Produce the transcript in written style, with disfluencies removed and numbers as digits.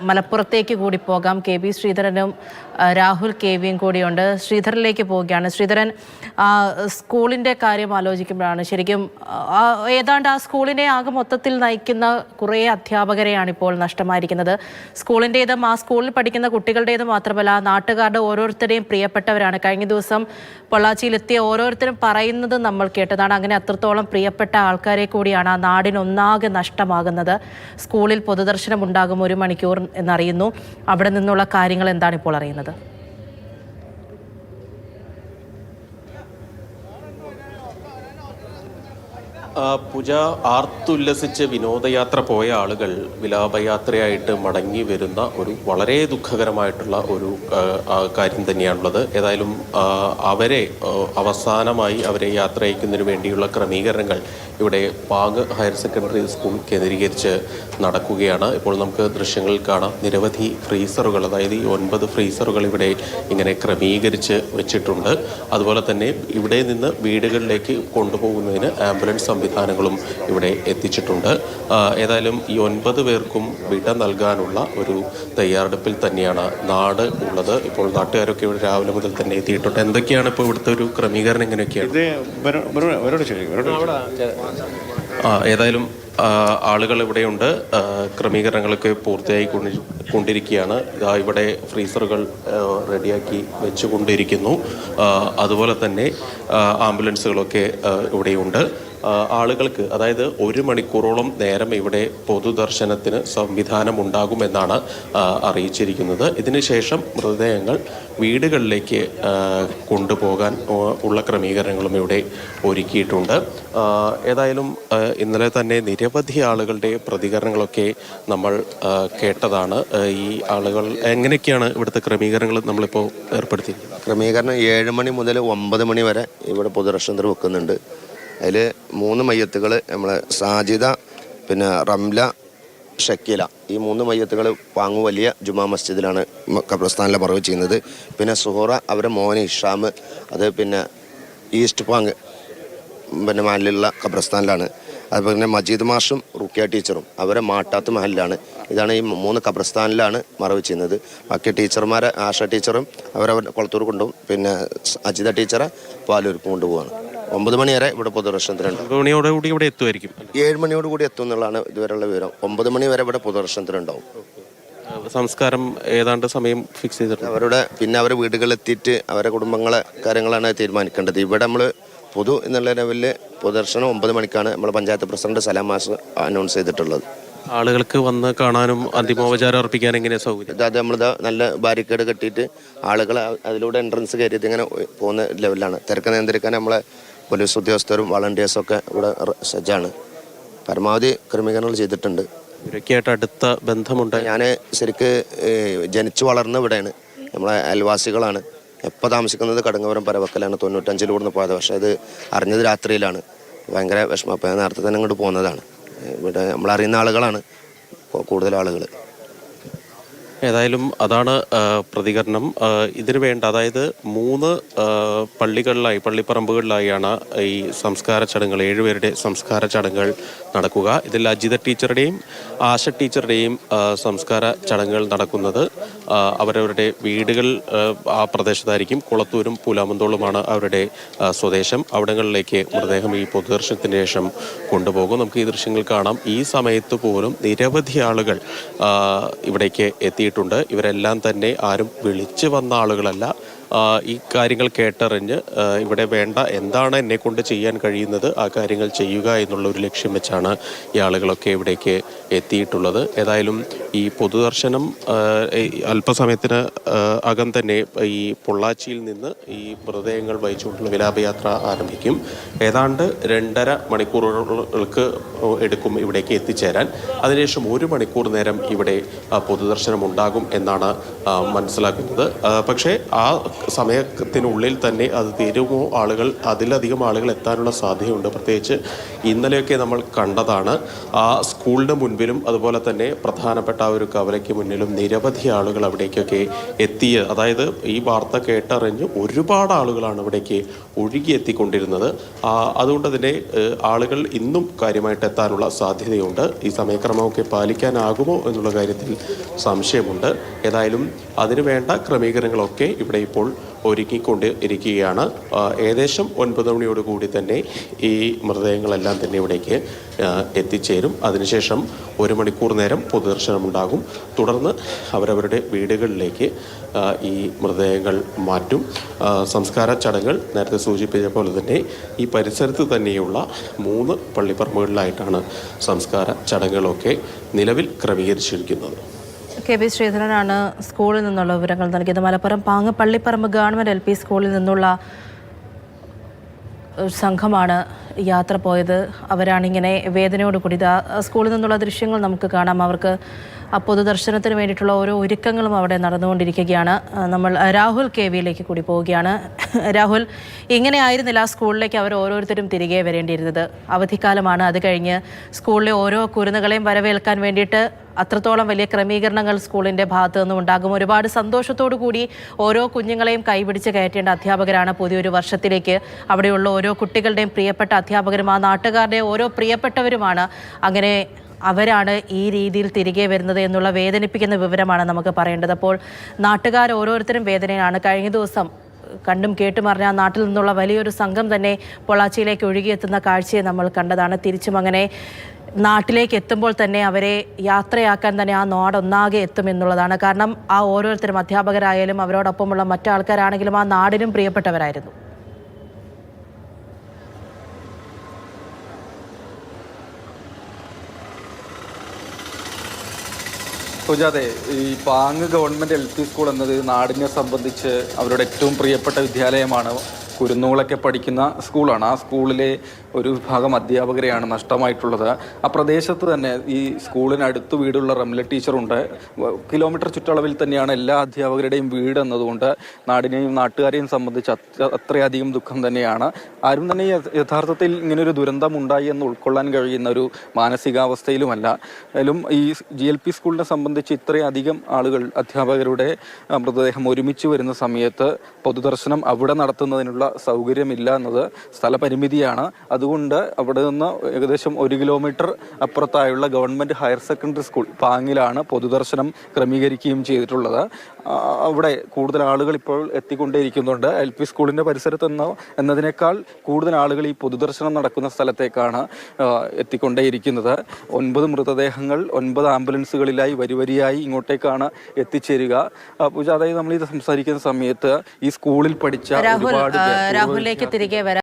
മലപ്പുറത്തേക്ക് കൂടി പോകാം. കെ.ബി. ശ്രീധരനും രാഹുൽ കെ.വിയും കൂടിയുണ്ട്. ശ്രീധരനിലേക്ക് പോവുകയാണ്. ശ്രീധരൻ, സ്കൂളിൻ്റെ കാര്യം ആലോചിക്കുമ്പോഴാണ് ശരിക്കും ഏതാണ്ട് ആ സ്കൂളിനെ ആകെ മൊത്തത്തിൽ നയിക്കുന്ന കുറേ അധ്യാപകരെയാണ് ഇപ്പോൾ നഷ്ടമായിരിക്കുന്നത്. സ്കൂളിൻ്റേതും ആ സ്കൂളിൽ പഠിക്കുന്ന കുട്ടികളുടേതും മാത്രമല്ല, നാട്ടുകാരുടെ ഓരോരുത്തരെയും പ്രിയപ്പെട്ടവരാണ്. കഴിഞ്ഞ ദിവസം പൊള്ളാച്ചിയിലെത്തിയ ഓരോരുത്തരും പറയുന്നത് നമ്മൾ കേട്ടതാണ്. അങ്ങനെ അത്രത്തോളം പ്രിയപ്പെട്ട ആൾക്കാരെ കൂടിയാണ് ആ നാടിനൊന്നാകെ നഷ്ടമാകുന്നത്. സ്കൂളിൽ പൊതുദർശനം ഉണ്ടാകും 1 മണിക്കൂർ എന്നറിയുന്നു. അവിടെ നിന്നുള്ള കാര്യങ്ങൾ എന്താണ് ഇപ്പോൾ അറിയുന്നത്? പൂജ, ആർത്തുല്ലസിച്ച് വിനോദയാത്ര പോയ ആളുകൾ വിലാപയാത്രയായിട്ട് മടങ്ങി വരുന്ന ഒരു വളരെ ദുഃഖകരമായിട്ടുള്ള ഒരു കാര്യം തന്നെയാണുള്ളത്. ഏതായാലും അവരെ അവസാനമായി അവരെ യാത്ര അയക്കുന്നതിന് വേണ്ടിയുള്ള ക്രമീകരണങ്ങൾ ഇവിടെ പാഗ് ഹയർ സെക്കൻഡറി സ്കൂൾ കേന്ദ്രീകരിച്ച് നടക്കുകയാണ്. ഇപ്പോൾ നമുക്ക് ദൃശ്യങ്ങളിൽ കാണാം, നിരവധി ഫ്രീസറുകൾ, അതായത് ഈ 9 ഫ്രീസറുകൾ ഇവിടെ ഇങ്ങനെ ക്രമീകരിച്ച് വെച്ചിട്ടുണ്ട്. അതുപോലെ തന്നെ ഇവിടെ നിന്ന് വീടുകളിലേക്ക് കൊണ്ടുപോകുന്നതിന് ആംബുലൻസ് സംവിധാനങ്ങളും ഇവിടെ എത്തിച്ചിട്ടുണ്ട്. ഏതായാലും ഈ 9 പേർക്കും വിട നൽകാനുള്ള ഒരു തയ്യാറെടുപ്പിൽ തന്നെയാണ് നാട് ഉള്ളത്. ഇപ്പോൾ നാട്ടുകാരൊക്കെ ഇവിടെ രാവിലെ മുതൽ തന്നെ എത്തിയിട്ടുണ്ട്. എന്തൊക്കെയാണ് ഇപ്പോൾ ഇവിടുത്തെ ഒരു ക്രമീകരണം? എങ്ങനെയൊക്കെയാണ്? ഏതായാലും ആളുകൾ ഇവിടെയുണ്ട്. ക്രമീകരണങ്ങളൊക്കെ പൂർത്തിയായി കൊണ്ടിരിക്കുകയാണ്. ഇവിടെ ഫ്രീസറുകൾ റെഡിയാക്കി വെച്ചുകൊണ്ടിരിക്കുന്നു. അതുപോലെ തന്നെ ആംബുലൻസുകളൊക്കെ ഇവിടെയുണ്ട്. ആളുകൾക്ക്, അതായത് 1 മണിക്കൂറോളം നേരം ഇവിടെ പൊതുദർശനത്തിന് സംവിധാനം ഉണ്ടാകുമെന്നാണ് അറിയിച്ചിരിക്കുന്നത്. ഇതിനുശേഷം മൃതദേഹങ്ങൾ വീടുകളിലേക്ക് കൊണ്ടുപോകാൻ ഉള്ള ക്രമീകരണങ്ങളും ഇവിടെ ഒരുക്കിയിട്ടുണ്ട്. ഏതായാലും ഇന്നലെ തന്നെ നിരവധി ആളുകളുടെ പ്രതികരണങ്ങളൊക്കെ നമ്മൾ കേട്ടതാണ്. ഈ ആളുകൾ എങ്ങനെയൊക്കെയാണ് ഇവിടുത്തെ ക്രമീകരണങ്ങൾ നമ്മളിപ്പോൾ ഏർപ്പെടുത്തിയിരിക്കുന്നത്? ക്രമീകരണം 7 മണി മുതൽ 9 മണി വരെ ഇവിടെ പൊതുദർശനത്തിന് വെക്കുന്നുണ്ട്. അതിൽ 3 മയ്യത്തുകൾ നമ്മളെ സാജിദ, പിന്നെ റംല, ഷക്കീല, ഈ 3 മയ്യത്തുകൾ പാങ്ങു വലിയ ജുമാ മസ്ജിദിലാണ് ഖബർസ്ഥാനിലെ മറവ് ചെയ്യുന്നത്. പിന്നെ സുഹറ അവരുടെ മോന് ഇഷാം, അത് പിന്നെ ഈസ്റ്റ് പാങ് പിന്നെ മഹലിലുള്ള ഖബർസ്ഥാനിലാണ്. അതുപോലെ തന്നെ മജീദ് മാഷും റുക്കിയ ടീച്ചറും അവരെ മാട്ടാത്ത് മഹലിലാണ്. ഇതാണ് ഈ 3 ഖബർസ്ഥാനിലാണ് മറവ് ചെയ്യുന്നത്. ബാക്കി ടീച്ചർമാരെ ആഷ ടീച്ചറും അവരവരുടെ കുളത്തൂർ കൊണ്ടുപോകും. പിന്നെ അജിത ടീച്ചറെ പാലൂർക്കും കൊണ്ടുപോവാണ്. 9 മണി വരെ ഇവിടെ പൊതുദർശനത്തിനുണ്ട്. 9 മണിയോടുകൂടി ഇവിടെ എത്തുമായിരിക്കും. 7 മണിയോടുകൂടി എത്തും എന്നുള്ളതാണ് ഇതുവരെയുള്ള വിവരം. 9 മണി വരെ ഇവിടെ പൊതുദർശനത്തിനുണ്ടാവും. സംസ്കാരം ഏതാണ്ട് സമയം ഫിക്സ് ചെയ്തിട്ടുണ്ട്. അവർ വീടുകളിലെത്തിയിട്ട് അവരുടെ കുടുംബങ്ങളെ കാര്യങ്ങളാണ് തീരുമാനിക്കേണ്ടത്. ഇവിടെ നമ്മൾ പൊതു എന്നുള്ള ലെവലിൽ പൊതുദർശനം 9 മണിക്കാണ് നമ്മൾ പഞ്ചായത്ത് പ്രസിഡന്റ് സലാം മാസ് അനൗൺസ് ചെയ്തിട്ടുള്ളത്. ആളുകൾക്ക് വന്ന് കാണാനും അന്തിമോപചാരം അർപ്പിക്കാൻ എങ്ങനെ സൗകര്യം? അത് നമ്മളിതാ നല്ല ബാരിക്കേഡ് കെട്ടിയിട്ട് ആളുകൾ അതിലൂടെ എൻട്രൻസ് കയറിയിട്ട് ഇങ്ങനെ പോകുന്ന ലെവലിലാണ്. തിരക്ക് നിയന്ത്രിക്കാൻ നമ്മളെ പോലീസ് ഉദ്യോഗസ്ഥരും വളണ്ടിയേഴ്സൊക്കെ ഇവിടെ സജ്ജാണ്. പരമാവധി ക്രമീകരണങ്ങൾ ചെയ്തിട്ടുണ്ട്. ഇവരൊക്കെയായിട്ട് അടുത്ത ബന്ധമുണ്ട്. ഞാൻ ശരിക്ക് ജനിച്ചു വളർന്ന ഇവിടെയാണ്. നമ്മളെ അയൽവാസികളാണ്. എപ്പോൾ താമസിക്കുന്നത് കടുങ്ങപുരം പരവക്കലാണ്. 95 പോയത്. പക്ഷേ ഇത് അറിഞ്ഞത് രാത്രിയിലാണ്. ഭയങ്കര വിഷമം. അപ്പോൾ ഞാൻ നേരത്തെ തന്നെ ഇങ്ങോട്ട് പോകുന്നതാണ്. ഇവിടെ നമ്മളറിയുന്ന ആളുകളാണ് കൂടുതൽ ആളുകൾ. ഏതായാലും അതാണ് പ്രതികരണം. ഇതിനു വേണ്ട, അതായത് 3 പള്ളികളിലായി, പള്ളിപ്പറമ്പുകളിലായാണ് ഈ സംസ്കാര ചടങ്ങുകൾ, 7 പേരുടെ സംസ്കാര ചടങ്ങുകൾ നടക്കുക. ഇതിൽ അജിത ടീച്ചറുടെയും ആശ ടീച്ചറുടെയും സംസ്കാര ചടങ്ങുകൾ നടക്കുന്നത് അവരവരുടെ വീടുകൾ ആ പ്രദേശത്തായിരിക്കും. കുളത്തൂരും പൂലാമന്തോളുമാണ് അവരുടെ സ്വദേശം. അവിടങ്ങളിലേക്ക് മൃതദേഹം ഈ പൊതുദർശനത്തിന് ശേഷം കൊണ്ടുപോകും. നമുക്ക് ഈ ദൃശ്യങ്ങൾ കാണാം. ഈ സമയത്ത് പോലും നിരവധി ആളുകൾ ഇവിടേക്ക് എത്തി. ഇവരെല്ലാം തന്നെ ആരും വിളിച്ചു വന്ന ആളുകളല്ല. ഈ കാര്യങ്ങൾ കേട്ടറിഞ്ഞ് ഇവിടെ വേണ്ട എന്താണ് എന്നെ കൊണ്ട് ചെയ്യാൻ കഴിയുന്നത് ആ കാര്യങ്ങൾ ചെയ്യുക എന്നുള്ള ഒരു ലക്ഷ്യം വെച്ചാണ് ഈ ആളുകളൊക്കെ ഇവിടേക്ക് എത്തിയിട്ടുള്ളത്. ഏതായാലും ഈ പൊതുദർശനം അല്പസമയത്തിന് അകം തന്നെ ഈ പൊള്ളാച്ചിയിൽ നിന്ന് ഈ മൃതദേഹങ്ങൾ വഹിച്ചുകൊണ്ടുള്ള വിലാപയാത്ര ആരംഭിക്കും. ഏതാണ്ട് 2.5 മണിക്കൂറുകൾക്ക് എടുക്കും ഇവിടേക്ക് എത്തിച്ചേരാൻ. അതിനുശേഷം 1 മണിക്കൂർ നേരം ഇവിടെ പൊതുദർശനം ഉണ്ടാകും എന്നാണ് മനസ്സിലാക്കുന്നത്. പക്ഷേ ആ സമയത്തിനുള്ളിൽ തന്നെ അത് തീരുമോ? അതിലധികം ആളുകൾ എത്താനുള്ള സാധ്യതയുണ്ട്. പ്രത്യേകിച്ച് ഇന്നലെയൊക്കെ നമ്മൾ കണ്ടതാണ്, ആ സ്കൂളിന് മുൻപിൽ മുൻപിലും അതുപോലെ തന്നെ പ്രധാനപ്പെട്ട ആ ഒരു കവലയ്ക്ക് മുന്നിലും നിരവധി ആളുകൾ അവിടേക്കൊക്കെ അതായത് ഈ വാർത്ത കേട്ടറിഞ്ഞ് ഒരുപാട് ആളുകളാണ് ഇവിടേക്ക് ഒഴുകിയെത്തിക്കൊണ്ടിരുന്നത്. അതുകൊണ്ട് തന്നെ ആളുകൾ ഇന്നും കാര്യമായിട്ട് എത്താനുള്ള സാധ്യതയുണ്ട്. ഈ സമയക്രമമൊക്കെ പാലിക്കാനാകുമോ എന്നുള്ള കാര്യത്തിൽ സംശയമുണ്ട്. ഏതായാലും അതിനു വേണ്ട ക്രമീകരണങ്ങളൊക്കെ ഇവിടെ ഇപ്പോൾ ഒരുക്കിക്കൊണ്ട് ഇരിക്കുകയാണ്. ഏകദേശം 9 മണിയോടുകൂടി തന്നെ ഈ മൃതദേഹങ്ങളെല്ലാം തന്നെ ഇവിടേക്ക് എത്തിച്ചേരും. അതിനുശേഷം 1 മണിക്കൂർ നേരം പൊതുദർശനമുണ്ടാകും. തുടർന്ന് അവരവരുടെ വീടുകളിലേക്ക് ഈ മൃതദേഹങ്ങൾ മാറ്റും. സംസ്കാര ചടങ്ങുകൾ നേരത്തെ സൂചിപ്പിച്ച പോലെ തന്നെ ഈ പരിസരത്ത് തന്നെയുള്ള 3 പള്ളിപ്പറമ്പുകളിലായിട്ടാണ് സംസ്കാര ചടങ്ങുകളൊക്കെ നിലവിൽ ക്രമീകരിച്ചിരിക്കുന്നത്. KB ശ്രീധരനാണ് സ്കൂളിൽ നിന്നുള്ള വിവരങ്ങൾ നൽകിയത്. മലപ്പുറം പാങ്ങ് പള്ളിപ്പറമ്പ് ഗവൺമെൻറ് LP സ്കൂളിൽ നിന്നുള്ള സംഘമാണ് യാത്ര പോയത്. അവരാണിങ്ങനെ വേദനയോടുകൂടി സ്കൂളിൽ നിന്നുള്ള ദൃശ്യങ്ങൾ നമുക്ക് കാണാം. അവർക്ക് പൊതുദർശനത്തിന് വേണ്ടിയിട്ടുള്ള ഓരോ ഒരുക്കങ്ങളും അവിടെ നടന്നുകൊണ്ടിരിക്കുകയാണ്. നമ്മൾ രാഹുൽ KVയിലേക്ക് കൂടി പോവുകയാണ്. രാഹുൽ, ഇങ്ങനെ ആയിരുന്നില്ല സ്കൂളിലേക്ക് അവർ ഓരോരുത്തരും തിരികെ വരേണ്ടിയിരുന്നത്. അവധിക്കാലമാണ്. അത് കഴിഞ്ഞ് സ്കൂളിലെ ഓരോ കുരുന്നുകളെയും വരവേൽക്കാൻ വേണ്ടിയിട്ട് അത്രത്തോളം വലിയ ക്രമീകരണങ്ങൾ സ്കൂളിൻ്റെ ഭാഗത്തു നിന്നും ഉണ്ടാകും. ഒരുപാട് സന്തോഷത്തോടു കൂടി ഓരോ കുഞ്ഞുങ്ങളെയും കൈപിടിച്ച് കയറ്റേണ്ട അധ്യാപകരാണ് പുതിയൊരു വർഷത്തിലേക്ക്. അവിടെയുള്ള ഓരോ കുട്ടികളുടെയും പ്രിയപ്പെട്ട അധ്യാപകരും ആ നാട്ടുകാരുടെ ഓരോ പ്രിയപ്പെട്ടവരുമാണ്. അങ്ങനെ അവരാണ് ഈ രീതിയിൽ തിരികെ വരുന്നത് എന്നുള്ള വേദനിപ്പിക്കുന്ന വിവരമാണ് നമുക്ക് പറയേണ്ടത്. അപ്പോൾ നാട്ടുകാർ ഓരോരുത്തരും വേദനയാണ്. കഴിഞ്ഞ ദിവസം കണ്ടും കേട്ടും അറിഞ്ഞ നാട്ടിൽ നിന്നുള്ള വലിയൊരു സംഘം തന്നെ പൊള്ളാച്ചിയിലേക്ക് ഒഴുകിയെത്തുന്ന കാഴ്ചയെ നമ്മൾ കണ്ടതാണ്. തിരിച്ചും അങ്ങനെ നാട്ടിലേക്ക് എത്തുമ്പോൾ തന്നെ അവരെ യാത്രയാക്കാൻ തന്നെ ആ നാടൊന്നാകെ എത്തുമെന്നുള്ളതാണ്. കാരണം ആ ഓരോരുത്തരും അധ്യാപകരായാലും അവരോടൊപ്പമുള്ള മറ്റാൾക്കാരാണെങ്കിലും ആ നാടിനും പ്രിയപ്പെട്ടവരായിരുന്നു. സുജാതെ, ഈ പാങ്ങ് ഗവൺമെൻറ് LP സ്കൂൾ എന്നത് നാടിനെ സംബന്ധിച്ച് അവരുടെ ഏറ്റവും പ്രിയപ്പെട്ട വിദ്യാലയമാണ്. കുരുന്നുകളൊക്കെ പഠിക്കുന്ന സ്കൂളാണ്. ആ സ്കൂളിലെ ഒരു വിഭാഗം അധ്യാപകരെയാണ് നഷ്ടമായിട്ടുള്ളത്. ആ പ്രദേശത്ത് തന്നെ ഈ സ്കൂളിനടുത്ത് വീടുള്ള റംല ടീച്ചറുണ്ട്. കിലോമീറ്റർ ചുറ്റളവിൽ തന്നെയാണ് എല്ലാ അധ്യാപകരുടെയും വീട് എന്നതുകൊണ്ട് നാടിനെയും നാട്ടുകാരെയും സംബന്ധിച്ച് അത്രയധികം ദുഃഖം തന്നെയാണ്. ആരും തന്നെ യഥാർത്ഥത്തിൽ ഇങ്ങനൊരു ദുരന്തം ഉണ്ടായി എന്ന് ഉൾക്കൊള്ളാൻ കഴിയുന്ന ഒരു മാനസികാവസ്ഥയിലുമല്ല. അതിലും ഈ GLP സ്കൂളിനെ സംബന്ധിച്ച് ഇത്രയധികം ആളുകൾ അധ്യാപകരുടെ മൃതദേഹം ഒരുമിച്ച് വരുന്ന സമയത്ത് പൊതുദർശനം അവിടെ നടത്തുന്നതിനുള്ള സൗകര്യമില്ല എന്നത് സ്ഥലപരിമിതിയാണ്. അതുകൊണ്ട് അവിടെ നിന്ന് ഏകദേശം 1 കിലോമീറ്റർ അപ്പുറത്തായുള്ള ഗവൺമെൻറ് ഹയർ സെക്കൻഡറി സ്കൂൾ പാങ്ങിലാണ് പൊതുദർശനം ക്രമീകരിക്കുകയും ചെയ്തിട്ടുള്ളത്. അവിടെ കൂടുതൽ ആളുകൾ ഇപ്പോൾ എത്തിക്കൊണ്ടേയിരിക്കുന്നുണ്ട്. LP സ്കൂളിൻ്റെ പരിസരത്ത് എന്നതിനേക്കാൾ കൂടുതൽ ആളുകൾ ഈ പൊതുദർശനം നടക്കുന്ന സ്ഥലത്തേക്കാണ് എത്തിക്കൊണ്ടേയിരിക്കുന്നത്. 9 മൃതദേഹങ്ങൾ 9 ആംബുലൻസുകളിലായി വരിവരിയായി ഇങ്ങോട്ടേക്കാണ് എത്തിച്ചേരുക. പൂജ, അതായത് നമ്മൾ ഇത് സംസാരിക്കുന്ന സമയത്ത് ഈ സ്കൂളിൽ പഠിച്ച ഒരുപാട് രാഹുലിലേക്ക് തിരികെ വരാം.